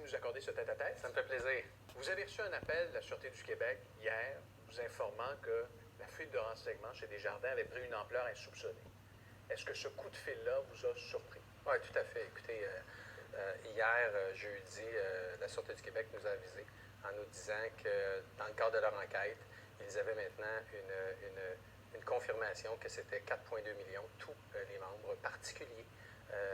nous accorder ce tête-à-tête. Ça me fait plaisir. Vous avez reçu un appel de la Sûreté du Québec hier, vous informant que la fuite de renseignements chez Desjardins avait pris une ampleur insoupçonnée. Est-ce que ce coup de fil-là vous a surpris? Oui, tout à fait. Écoutez, hier, jeudi, la Sûreté du Québec nous a avisé en nous disant que dans le cadre de leur enquête, ils avaient maintenant une confirmation que c'était 4,2 millions, tous les membres particuliers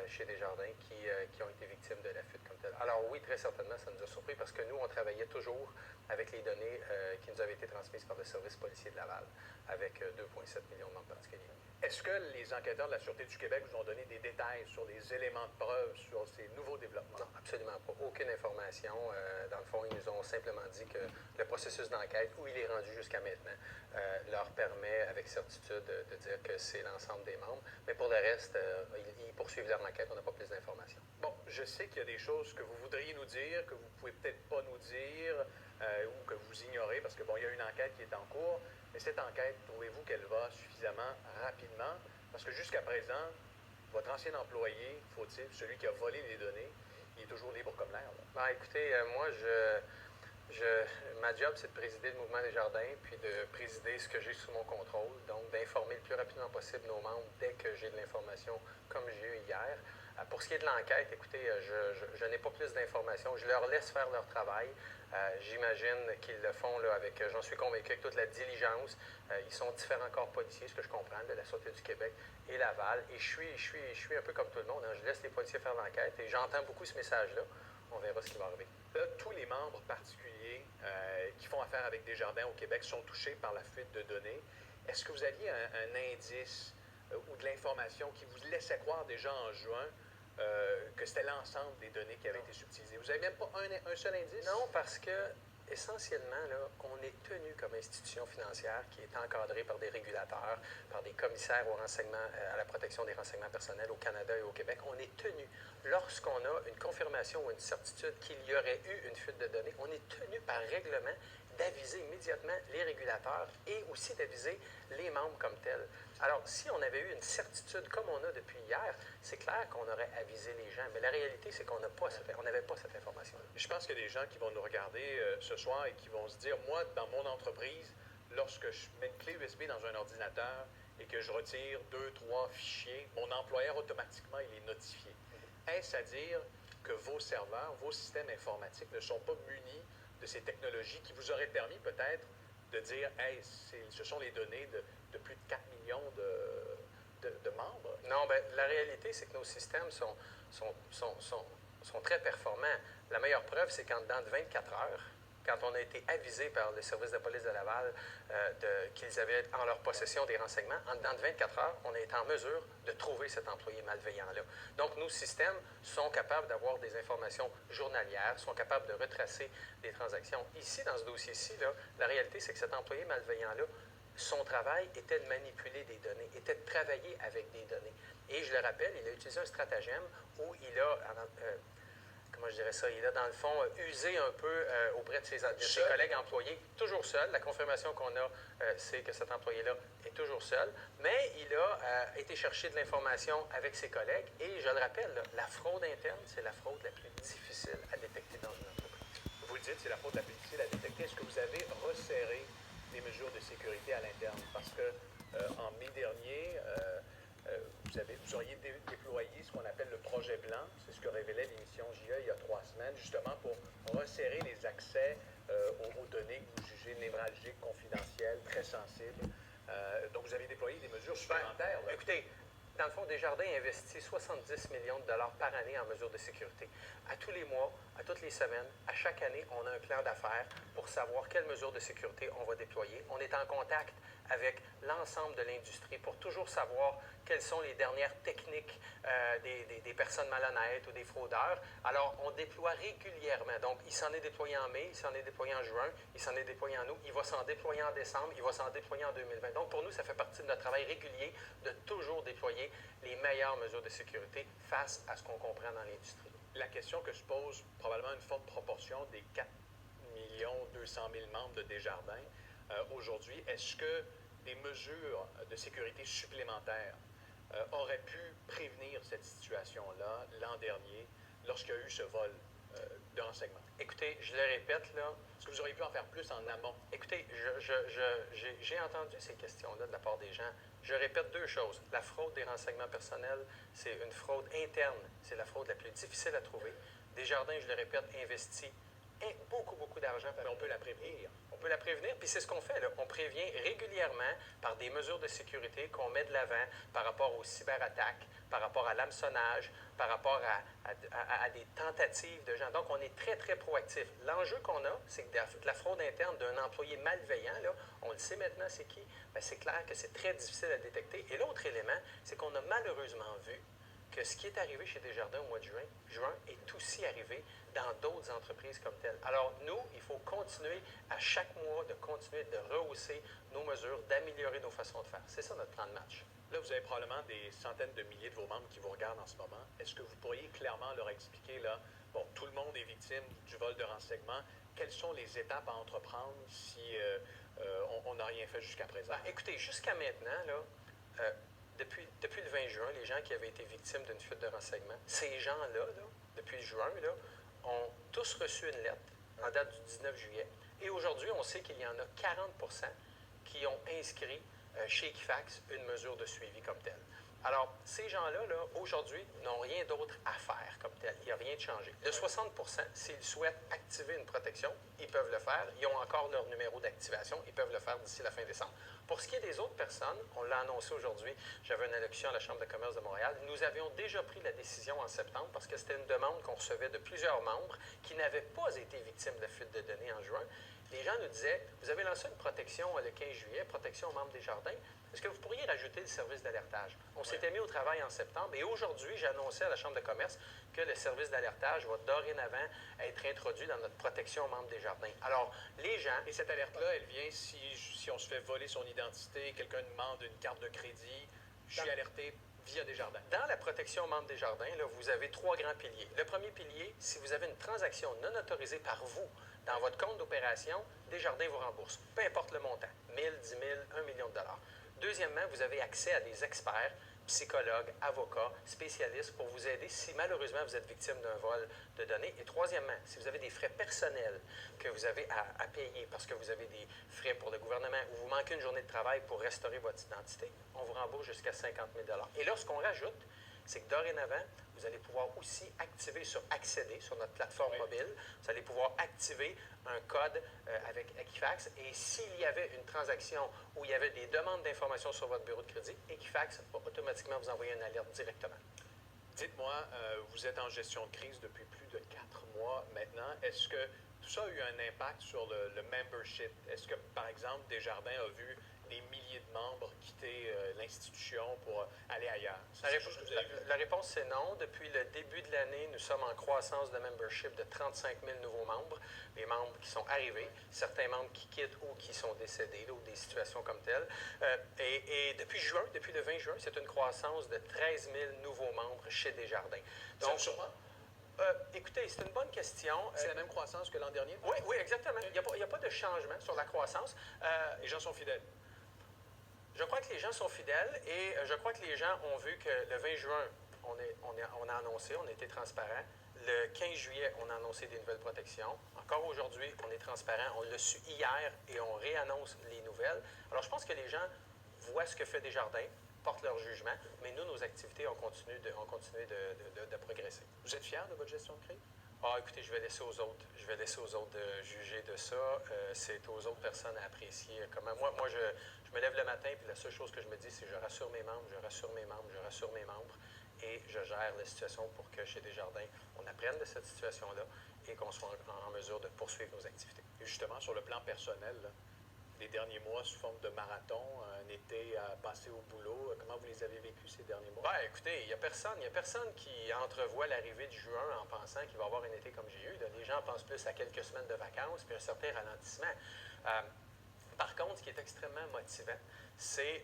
chez Desjardins qui ont été victimes de la fuite comme telle. Alors oui, très certainement, ça nous a surpris parce que nous, on travaillait toujours avec les données qui nous avaient été transmises par le service policier de Laval, avec 2,7 millions de membres particuliers. Est-ce que les enquêteurs de la Sûreté du Québec vous ont donné des détails sur les éléments de preuve, sur ces nouveaux développements? Non, absolument pas. Aucune information. Dans le fond, ils nous ont simplement dit que le processus d'enquête, où il est rendu jusqu'à maintenant, leur permet avec certitude de dire que c'est l'ensemble des membres. Mais pour le reste, ils poursuivent leur enquête. On n'a pas plus d'informations. Bon, je sais qu'il y a des choses que vous voudriez nous dire, que vous ne pouvez peut-être pas nous dire, ou que vous ignorez, parce que bon, il y a une enquête qui est en cours. Mais cette enquête, trouvez-vous qu'elle va suffisamment rapidement? Parce que jusqu'à présent, votre ancien employé, faut-il, celui qui a volé les données, il est toujours libre comme l'air. Ben, écoutez, moi, ma job, c'est de présider le mouvement Desjardins, puis de présider ce que j'ai sous mon contrôle, donc d'informer le plus rapidement possible nos membres dès que j'ai de l'information, comme j'ai eu hier. Pour ce qui est de l'enquête, écoutez, je n'ai pas plus d'informations. Je leur laisse faire leur travail. J'imagine qu'ils le font là, avec, j'en suis convaincu, avec toute la diligence. Ils sont différents corps policiers, ce que je comprends, de la Sûreté du Québec et Laval. Et je suis un peu comme tout le monde. Hein. Je laisse les policiers faire l'enquête et j'entends beaucoup ce message-là. On verra ce qui va arriver. Là, tous les membres particuliers qui font affaire avec Desjardins au Québec sont touchés par la fuite de données. Est-ce que vous aviez un indice ou de l'information qui vous laissait croire déjà en juin que c'était l'ensemble des données qui avaient été subtilisées? Vous n'avez même pas un seul indice? Non, parce que essentiellement, là, on est tenu comme institution financière qui est encadrée par des régulateurs, par des commissaires au renseignement, à la protection des renseignements personnels au Canada et au Québec. On est tenu, lorsqu'on a une confirmation ou une certitude qu'il y aurait eu une fuite de données, on est tenu par règlement d'aviser immédiatement les régulateurs et aussi d'aviser les membres comme tels. Alors, si on avait eu une certitude comme on a depuis hier, c'est clair qu'on aurait avisé les gens. Mais la réalité, c'est qu'on n'avait pas cette information-là. Je pense qu'il y a des gens qui vont nous regarder ce soir et qui vont se dire, moi, dans mon entreprise, lorsque je mets une clé USB dans un ordinateur et que je retire 2, 3 fichiers, mon employeur, automatiquement, il est notifié. Est-ce à dire que vos serveurs, vos systèmes informatiques ne sont pas munis de ces technologies qui vous auraient permis peut-être de dire, hey, ce sont les données de plus de 4 millions de membres? Non, bien, la réalité, c'est que nos systèmes sont très performants. La meilleure preuve, c'est qu'en dedans de 24 heures, quand on a été avisé par le service de police de Laval qu'ils avaient en leur possession des renseignements, en dedans de 24 heures, on a été en mesure de trouver cet employé malveillant-là. Donc, nos systèmes sont capables d'avoir des informations journalières, sont capables de retracer des transactions. Ici, dans ce dossier-ci, la réalité, c'est que cet employé malveillant-là, son travail était de manipuler des données, était de travailler avec des données. Et je le rappelle, il a utilisé un stratagème où il a... comment je dirais ça, il a dans le fond usé un peu auprès de ses collègues employés, toujours seul. La confirmation qu'on a, c'est que cet employé-là est toujours seul, mais il a été chercher de l'information avec ses collègues. Et je le rappelle, là, la fraude interne, c'est la fraude la plus difficile à détecter dans une entreprise. Vous le dites, c'est la fraude la plus difficile à détecter. Est-ce que vous avez resserré les mesures de sécurité à l'interne? Parce que en mai dernier, vous auriez déployé ce qu'on appelle le projet blanc. C'est ce que révélait l'émission JE il y a 3 semaines, justement pour resserrer les accès aux données que vous jugez névralgiques, confidentielles, très sensibles. Donc, vous avez déployé des mesures supplémentaires. Ben, écoutez, dans le fond, Desjardins investit 70 millions de dollars par année en mesures de sécurité. À tous les mois, à toutes les semaines, à chaque année, on a un plan d'affaires pour savoir quelles mesures de sécurité on va déployer. On est en contact avec l'ensemble de l'industrie pour toujours savoir quelles sont les dernières techniques des personnes malhonnêtes ou des fraudeurs. Alors, on déploie régulièrement. Donc, il s'en est déployé en mai, il s'en est déployé en juin, il s'en est déployé en août, il va s'en déployer en décembre, il va s'en déployer en 2020. Donc, pour nous, ça fait partie de notre travail régulier de toujours déployer les meilleures mesures de sécurité face à ce qu'on comprend dans l'industrie. La question que se pose probablement une forte proportion des 4 200 000 membres de Desjardins aujourd'hui, est-ce que des mesures de sécurité supplémentaires auraient pu prévenir cette situation-là l'an dernier lorsqu'il y a eu ce vol de renseignement? Écoutez, je le répète, là. Est-ce que vous auriez pu en faire plus en amont? Écoutez, j'ai entendu ces questions-là de la part des gens. Je répète deux choses. La fraude des renseignements personnels, c'est une fraude interne. C'est la fraude la plus difficile à trouver. Desjardins, je le répète, investit beaucoup, beaucoup d'argent. Mais on peut la prévenir. On peut la prévenir, puis c'est ce qu'on fait, là. On prévient régulièrement par des mesures de sécurité qu'on met de l'avant par rapport aux cyberattaques, par rapport à l'hameçonnage, par rapport à des tentatives de gens. Donc, on est très, très proactif. L'enjeu qu'on a, c'est que de la fraude interne d'un employé malveillant, là, on le sait maintenant, c'est qui? Bien, c'est clair que c'est très difficile à détecter. Et l'autre élément, c'est qu'on a malheureusement vu que ce qui est arrivé chez Desjardins au mois de juin est aussi arrivé dans d'autres entreprises comme telles. Alors, nous, il faut continuer à chaque mois de continuer de rehausser nos mesures, d'améliorer nos façons de faire. C'est ça notre plan de match. Là, vous avez probablement des centaines de milliers de vos membres qui vous regardent en ce moment. Est-ce que vous pourriez clairement leur expliquer, là, bon, tout le monde est victime du vol de renseignements, quelles sont les étapes à entreprendre si on n'a rien fait jusqu'à présent? Ben, écoutez, jusqu'à maintenant, là, depuis le 20 juin, les gens qui avaient été victimes d'une fuite de renseignements, ces gens-là, là, depuis juin, là, ont tous reçu une lettre en date du 19 juillet. Et aujourd'hui, on sait qu'il y en a 40 qui ont inscrit chez Equifax une mesure de suivi comme telle. Alors, ces gens-là, là, aujourd'hui, n'ont rien d'autre à faire comme tel. Il n'y a rien de changé. Le 60 s'ils souhaitent activer une protection, ils peuvent le faire. Ils ont encore leur numéro d'activation. Ils peuvent le faire d'ici la fin décembre. Pour ce qui est des autres personnes, on l'a annoncé aujourd'hui, j'avais une allocution à la Chambre de commerce de Montréal. Nous avions déjà pris la décision en septembre parce que c'était une demande qu'on recevait de plusieurs membres qui n'avaient pas été victimes de la fuite de données en juin. Les gens nous disaient, vous avez lancé une protection le 15 juillet, protection aux membres des jardins. Est-ce que vous pourriez rajouter le service d'alertage? On s'était mis au travail en septembre et aujourd'hui, j'ai annoncé à la Chambre de commerce que le service d'alertage va dorénavant être introduit dans notre protection aux membres des jardins. Alors, les gens... Et cette alerte-là, elle vient si on se fait voler son identité, quelqu'un demande une carte de crédit, je suis alerté via Desjardins. Dans la protection aux membres des jardins, là, vous avez trois grands piliers. Le premier pilier, si vous avez une transaction non autorisée par vous dans votre compte d'opération, Desjardins vous rembourse, peu importe le montant, 1 000, 10 000, 1 million de dollars. Deuxièmement, vous avez accès à des experts, psychologues, avocats, spécialistes pour vous aider si malheureusement vous êtes victime d'un vol de données. Et troisièmement, si vous avez des frais personnels que vous avez à payer parce que vous avez des frais pour le gouvernement ou vous manquez une journée de travail pour restaurer votre identité, on vous rembourse jusqu'à 50 000 $. Et là, ce qu'on rajoute, c'est que dorénavant, vous allez pouvoir aussi activer accéder sur notre plateforme mobile. Vous allez pouvoir activer un code avec Equifax. Et s'il y avait une transaction où il y avait des demandes d'informations sur votre bureau de crédit, Equifax va automatiquement vous envoyer une alerte directement. Dites-moi, vous êtes en gestion de crise depuis plus de 4 mois maintenant. Est-ce que tout ça a eu un impact sur le membership? Est-ce que, par exemple, Desjardins a vu des milliers de membres quitter l'institution pour aller ailleurs? La réponse, c'est non. Depuis le début de l'année, nous sommes en croissance de membership de 35 000 nouveaux membres. Les membres qui sont arrivés, certains membres qui quittent ou qui sont décédés, là, ou des situations comme telles. Et depuis juin, depuis le 20 juin, c'est une croissance de 13 000 nouveaux membres chez Desjardins. Donc, sûrement? Écoutez, c'est une bonne question. C'est la même croissance que l'an dernier? Oui, exactement. Il n'y a pas de changement sur la croissance. Les gens sont fidèles. Je crois que les gens sont fidèles et je crois que les gens ont vu que le 20 juin, on a annoncé, on a été transparent. Le 15 juillet, on a annoncé des nouvelles protections. Encore aujourd'hui, on est transparent. On l'a su hier et on réannonce les nouvelles. Alors, je pense que les gens voient ce que fait Desjardins, portent leur jugement, mais nous, nos activités ont continué de progresser. Vous êtes fiers de votre gestion de crise? Ah, écoutez, je vais laisser aux autres. Je vais laisser aux autres de juger de ça. C'est aux autres personnes à apprécier comment. Moi, je me lève le matin, puis la seule chose que je me dis, c'est je rassure mes membres, je rassure mes membres, je rassure mes membres, et je gère la situation pour que chez Desjardins, on apprenne de cette situation-là et qu'on soit en mesure de poursuivre nos activités. Et justement, sur le plan personnel, là, les derniers mois sous forme de marathon, un été à passer au boulot, comment vous les avez vécus ces derniers mois? Bien, écoutez, il y a personne qui entrevoit l'arrivée du juin en pensant qu'il va y avoir un été comme j'ai eu. Là, les gens pensent plus à quelques semaines de vacances puis un certain ralentissement. Par contre, ce qui est extrêmement motivant, c'est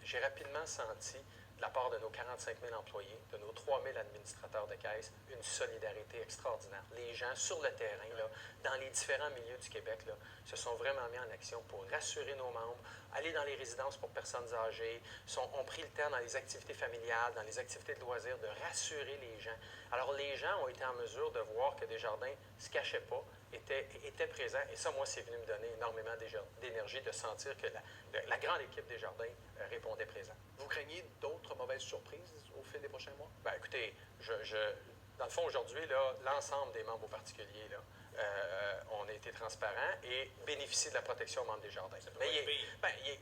j'ai rapidement senti de la part de nos 45 000 employés, de nos 3 000 administrateurs de caisse, une solidarité extraordinaire. Les gens sur le terrain, là, dans les différents milieux du Québec, là, se sont vraiment mis en action pour rassurer nos membres, aller dans les résidences pour personnes âgées, ont pris le temps dans les activités familiales, dans les activités de loisirs, de rassurer les gens. Alors, les gens ont été en mesure de voir que Desjardins ne se cachait pas, était présent. Et ça, moi, c'est venu me donner énormément d'énergie de sentir que la grande équipe Desjardins répondait présent. Vous craignez d'autres mauvaises surprises au fil des prochains mois? Bien, écoutez, dans le fond, aujourd'hui, l'ensemble des membres au particulier, là, on a été transparent et bénéficient de la protection aux membres des jardins. Mais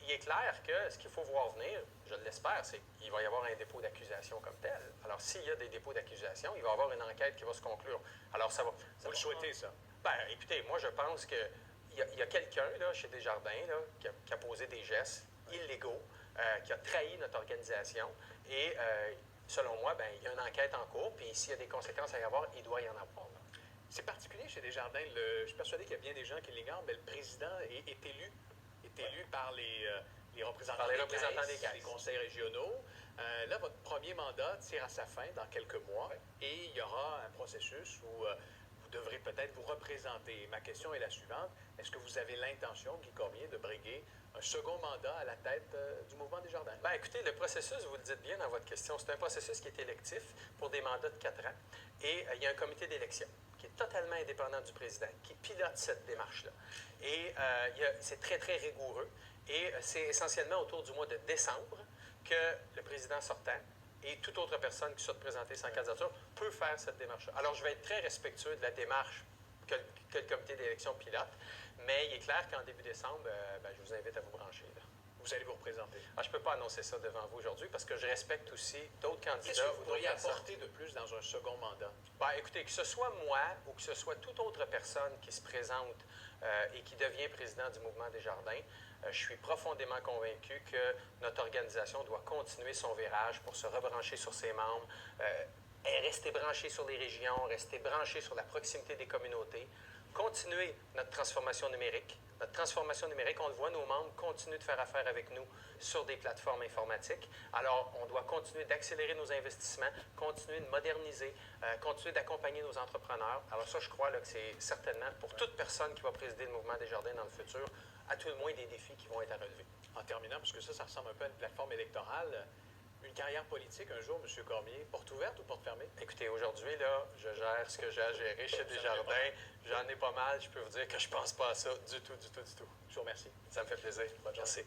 il est clair que ce qu'il faut voir venir, je l'espère, c'est qu'il va y avoir un dépôt d'accusation comme tel. Alors, s'il y a des dépôts d'accusation, il va y avoir une enquête qui va se conclure. Alors, ça va. Vous le souhaitez, ça? Bien, écoutez, moi, je pense qu'il y a quelqu'un là, chez Desjardins là, qui a posé des gestes illégaux, qui a trahi notre organisation et selon moi, bien, il y a une enquête en cours, puis s'il y a des conséquences à y avoir, il doit y en avoir. Là. C'est particulier chez Desjardins. Je suis persuadé qu'il y a bien des gens qui l'ignorent, mais le président est élu par les représentants, des caisses, des conseils régionaux. Là, votre premier mandat tire à sa fin dans quelques mois et il y aura un processus où vous devrez peut-être vous représenter. Ma question est la suivante. Est-ce que vous avez l'intention, Guy Cormier, de briguer un second mandat à la tête du mouvement Desjardins? Bien, écoutez, le processus, vous le dites bien dans votre question, c'est un processus qui est électif pour des mandats de 4 ans. Et il y a un comité d'élection qui est totalement indépendant du président, qui pilote cette démarche-là. Et c'est très, très rigoureux. Et c'est essentiellement autour du mois de décembre que le président sortant et toute autre personne qui souhaite présenter sa candidature peut faire cette démarche-là. Alors, je vais être très respectueux de la démarche que le comité d'élection pilote, mais il est clair qu'en début décembre, je vous invite à vous brancher. Là. Vous allez vous représenter? Je ne peux pas annoncer ça devant vous aujourd'hui parce que je respecte aussi d'autres candidats. Qu'est-ce que vous pourriez apporter de plus dans un second mandat? Bien, écoutez, que ce soit moi ou que ce soit toute autre personne qui se présente et qui devient président du mouvement Desjardins, je suis profondément convaincu que notre organisation doit continuer son virage pour se rebrancher sur ses membres, rester branché sur les régions, rester branché sur la proximité des communautés, continuer notre transformation numérique. Notre transformation numérique, on le voit, nos membres continuent de faire affaire avec nous sur des plateformes informatiques. Alors, on doit continuer d'accélérer nos investissements, continuer de moderniser, continuer d'accompagner nos entrepreneurs. Alors ça, je crois là, que c'est certainement, pour toute personne qui va présider le mouvement Desjardins dans le futur, à tout le moins des défis qui vont être à relever. En terminant, parce que ça ressemble un peu à une plateforme électorale, une carrière politique un jour, M. Cormier, porte ouverte ou porte fermée? Écoutez, aujourd'hui, là, je gère ce que j'ai à gérer chez Desjardins. J'en ai pas mal. Je peux vous dire que je pense pas à ça du tout. Je vous remercie. Ça me fait plaisir. Bonne journée. Merci.